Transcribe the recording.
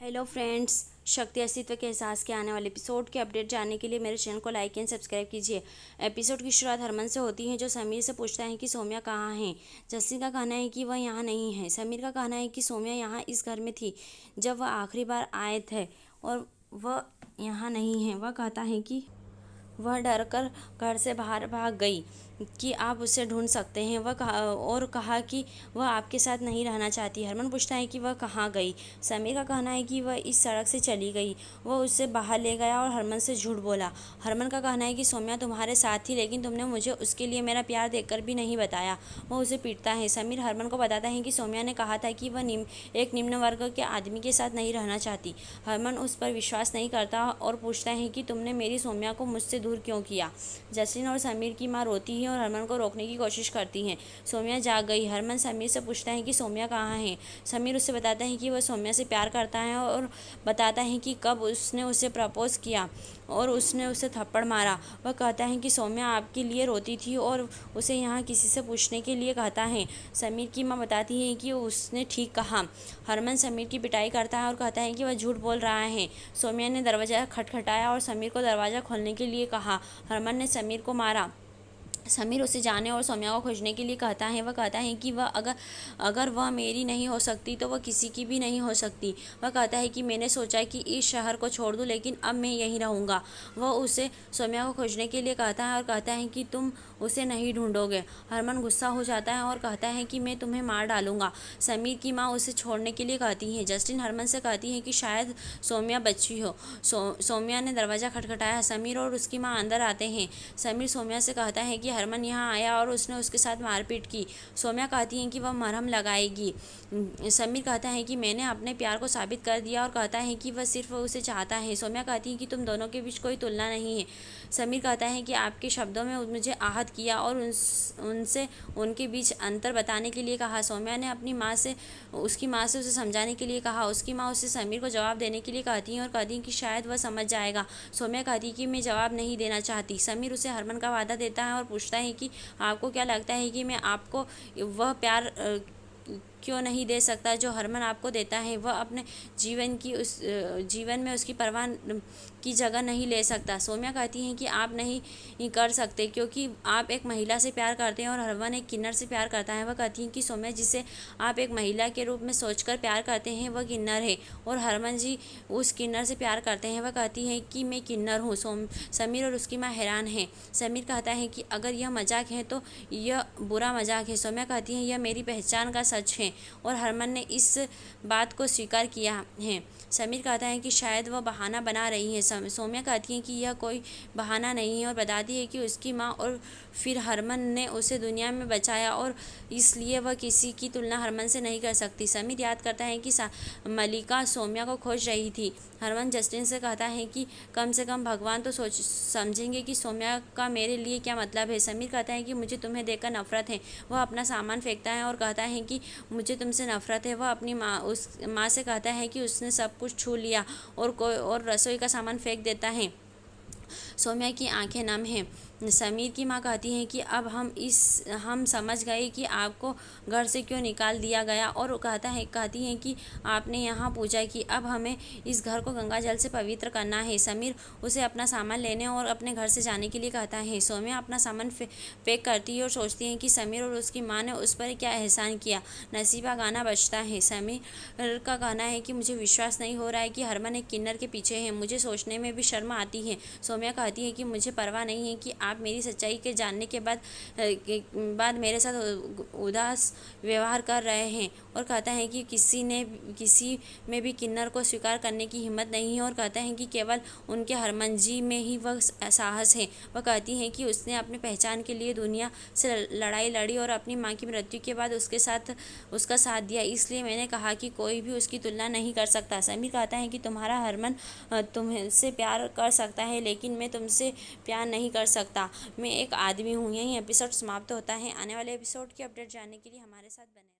Hello friends, शक्ति अस्तित्व के एहसास के आने वाले एपिसोड के अपडेट जानने के लिए मेरे चैनल को लाइक एंड सब्सक्राइब कीजिए। एपिसोड की शुरुआत हरमन से होती है, जो समीर से पूछता है कि सोम्या कहाँ है। जसलीन का कहना है कि वह यहाँ नहीं है। समीर का कहना है कि सोम्या यहाँ इस घर में थी जब वह आखिरी बार आए थे और वह यहाँ नहीं है। वह कहता है कि वह डरकर घर से बाहर भाग गई कि आप उसे ढूंढ सकते हैं। वह कहा कि वह आपके साथ नहीं रहना चाहती। हरमन पूछता है कि वह कहाँ गई। समीर का कहना है कि वह इस सड़क से चली गई। वह उसे बाहर ले गया और हरमन से झूठ बोला। हरमन का कहना है कि सोम्या तुम्हारे साथ थी, लेकिन तुमने मुझे उसके लिए मेरा प्यार देखकर भी नहीं बताया। वह उसे पीटता है। समीर हरमन को बताता है कि सोम्या ने कहा था कि वह एक निम्न वर्ग के आदमी के साथ नहीं रहना चाहती। हरमन उस पर विश्वास नहीं करता और पूछता है कि तुमने मेरी सोम्या को मुझसे दूर क्यों किया। जसलीन और समीर की माँ रोती है और हरमन को रोकने की कोशिश करती हैं। सोम्या जाग गई। हरमन समीर से पूछता है कि सोम्या कहाँ है। समीर उससे बताता है कि वह सोम्या से प्यार करता है और बताता है कि कब उसने उसे प्रपोज किया और उसने उसे थप्पड़ मारा। वह कहता है कि सोम्या आपके लिए रोती थी और उसे यहाँ किसी से पूछने के लिए कहता है। समीर की माँ बताती है कि उसने ठीक कहा। हरमन समीर की पिटाई करता है और कहता है कि वह झूठ बोल रहा है। सोम्या ने दरवाज़ा खटखटाया और समीर को दरवाज़ा खोलने के लिए कहा। हरमन ने समीर को मारा। समीर उसे जाने और सोम्या को खोजने के लिए कहता है। वह कहता है कि वह अगर वह मेरी नहीं हो सकती तो वह किसी की भी नहीं हो सकती। वह कहता है कि मैंने सोचा कि इस शहर को छोड़ दूं, लेकिन अब मैं यहीं रहूँगा। वह उसे सोम्या को खोजने के लिए कहता है और कहता है कि तुम उसे नहीं ढूंढोगे। हरमन गुस्सा हो जाता है और कहता है कि मैं तुम्हें मार डालूंगा। समीर की माँ उसे छोड़ने के लिए कहती है। जस्टिन हरमन से कहती है कि शायद सोम्या बची हो। सोम्या ने दरवाज़ा खटखटाया। समीर और उसकी माँ अंदर आते हैं। समीर सोम्या से कहता है कि हरमन यहाँ आया और उसने उसके साथ मारपीट की। सोम्या कहती है कि वह मरहम लगाएगी। समीर कहता है कि मैंने अपने प्यार को साबित कर दिया और कहता है कि वह सिर्फ उसे चाहता है। सोम्या कहती है कि तुम दोनों के बीच कोई तुलना नहीं है। समीर कहता है कि आपके शब्दों में मुझे आहत किया और उनसे उनके बीच अंतर बताने के लिए कहा। सोम्या ने अपनी माँ से उसकी माँ से उसे समझाने के लिए कहा। उसकी माँ उसे समीर को जवाब देने के लिए कहती है और कहती है कि शायद वह समझ जाएगा। सोम्या कहती है कि मैं जवाब नहीं देना चाहती। समीर उसे हरमन का वादा देता है और पूछता है कि आपको क्या लगता है कि मैं आपको वह प्यार क्यों नहीं दे सकता जो हरमन आपको देता है। वह अपने जीवन में उसकी परवाह की जगह नहीं ले सकता। सोम्या कहती हैं कि आप नहीं कर सकते क्योंकि आप एक महिला से प्यार करते हैं और हरमन एक किन्नर से प्यार करता है। वह कहती हैं कि सोम्या जिसे आप एक महिला के रूप में सोचकर प्यार करते हैं वह किन्नर है और हरमन जी उस किन्नर से प्यार करते हैं। वह कहती हैं कि मैं किन्नर हूँ। समीर और उसकी माँ हैरान हैं। समीर कहता है कि अगर यह मजाक है तो यह बुरा मजाक है। सोम्या कहती है यह मेरी पहचान का सच है और हरमन ने इस बात को स्वीकार किया है। समीर कहता है कि शायद वह बहाना बना रही है। सोम्या कहती है कि यह कोई बहाना नहीं है और बताती है कि उसकी माँ और फिर हरमन ने उसे दुनिया में बचाया और इसलिए वह किसी की तुलना हरमन से नहीं कर सकती। समीर याद करता है कि मलिका सोम्या को खोज रही थी। हरमन जस्टिन से कहता है कि कम से कम भगवान तो समझेंगे कि सोम्या का मेरे लिए क्या मतलब है। समीर कहता है कि मुझे तुम्हें देखकर नफरत है। वह अपना सामान फेंकता है और कहता है कि मुझे तुमसे नफरत है। वह अपनी उस माँ से कहता है कि उसने सब कुछ छू लिया और रसोई का सामान फेंक देता है। सोम्या की आंखें नम हैं। समीर की माँ कहती हैं कि अब हम समझ गए कि आपको घर से क्यों निकाल दिया गया और कहती हैं कि आपने यहाँ पूजा की। अब हमें इस घर को गंगा जल से पवित्र करना है। समीर उसे अपना सामान लेने और अपने घर से जाने के लिए कहता है। सोम्या अपना सामान पैक करती है और सोचती है कि समीर और उसकी माँ ने उस पर क्या एहसान किया। नसीबा गाना बजता है। समीर का कहना है कि मुझे विश्वास नहीं हो रहा है कि हरमन एक किन्नर के पीछे है। मुझे सोचने में भी शर्म आती है। सोम्या कहती है कि मुझे परवाह नहीं है कि आप मेरी सच्चाई के जानने के बाद मेरे साथ उदास व्यवहार कर रहे हैं और कहता है कि किसी में भी किन्नर को स्वीकार करने की हिम्मत नहीं है और कहता है कि केवल उनके हरमन जी में ही वह साहस है। वह कहती हैं कि उसने अपनी पहचान के लिए दुनिया से लड़ाई लड़ी और अपनी माँ की मृत्यु के बाद उसका साथ दिया। इसलिए मैंने कहा कि कोई भी उसकी तुलना नहीं कर सकता। समीर कहता है कि तुम्हारा हरमन तुमसे प्यार कर सकता है, लेकिन मैं तुमसे प्यार नहीं कर सकता। मैं एक आदमी हूँ। यही एपिसोड समाप्त होता है। आने वाले एपिसोड की अपडेट जानने के लिए हमारे साथ बने।